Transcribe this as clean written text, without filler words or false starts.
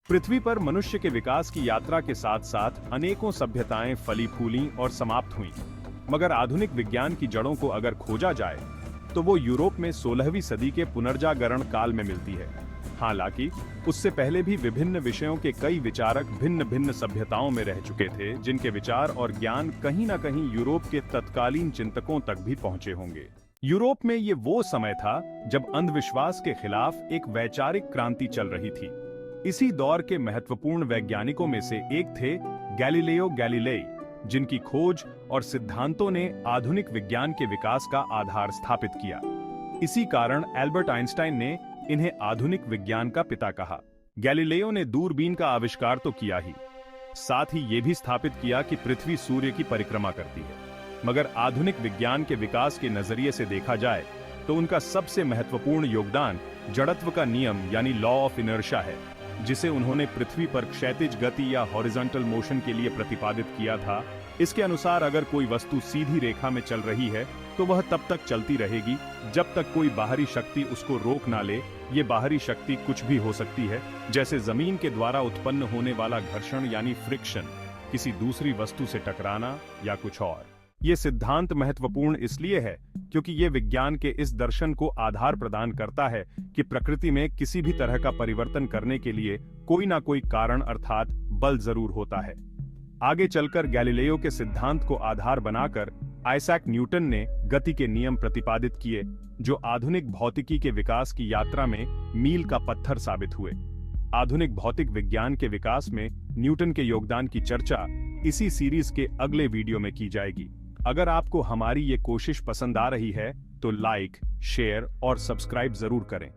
पृथ्वी पर मनुष्य के विकास की यात्रा के साथ साथ अनेकों सभ्यताएं फली फूली और समाप्त हुईं। मगर आधुनिक विज्ञान की जड़ों को अगर खोजा जाए तो वो यूरोप में 16वीं सदी के पुनर्जागरण काल में मिलती है। हालांकि उससे पहले भी विभिन्न विषयों के कई विचारक भिन्न भिन्न सभ्यताओं में रह चुके थे, जिनके विचार और ज्ञान कहीं न कहीं यूरोप के तत्कालीन चिंतकों तक भी पहुंचे होंगे। यूरोप में ये वो समय था जब अंधविश्वास के खिलाफ एक वैचारिक क्रांति चल रही थी। इसी दौर के महत्वपूर्ण वैज्ञानिकों में से एक थे गैलीलियो गैलीलेई, जिनकी खोज और सिद्धांतों ने आधुनिक विज्ञान के विकास का आधार स्थापित किया। इसी कारण एल्बर्ट आइंस्टाइन ने इन्हें आधुनिक विज्ञान का पिता कहा। गैलीलियो ने दूरबीन का आविष्कार तो किया ही, साथ ही ये भी स्थापित किया कि पृथ्वी सूर्य की परिक्रमा करती है। मगर आधुनिक विज्ञान के विकास के नजरिए से देखा जाए तो उनका सबसे महत्वपूर्ण योगदान जड़त्व का नियम यानी लॉ ऑफ इनर्शिया है, जिसे उन्होंने पृथ्वी पर क्षैतिज गति या हॉरिजॉन्टल मोशन के लिए प्रतिपादित किया था। इसके अनुसार अगर कोई वस्तु सीधी रेखा में चल रही है तो वह तब तक चलती रहेगी जब तक कोई बाहरी शक्ति उसको रोक ना ले। ये बाहरी शक्ति कुछ भी हो सकती है, जैसे जमीन के द्वारा उत्पन्न होने वाला घर्षण यानी फ्रिक्शन, किसी दूसरी वस्तु से टकराना या कुछ और। ये सिद्धांत महत्वपूर्ण इसलिए है क्योंकि ये विज्ञान के इस दर्शन को आधार प्रदान करता है कि प्रकृति में किसी भी तरह का परिवर्तन करने के लिए कोई ना कोई कारण अर्थात बल जरूर होता है। आगे चलकर गैलीलियो के सिद्धांत को आधार बनाकर आइजैक न्यूटन ने गति के नियम प्रतिपादित किए, जो आधुनिक भौतिकी के विकास की यात्रा में मील का पत्थर साबित हुए। आधुनिक भौतिक विज्ञान के विकास में न्यूटन के योगदान की चर्चा इसी सीरीज के अगले वीडियो में की जाएगी। अगर आपको हमारी ये कोशिश पसंद आ रही है तो लाइक, शेयर और सब्सक्राइब जरूर करें।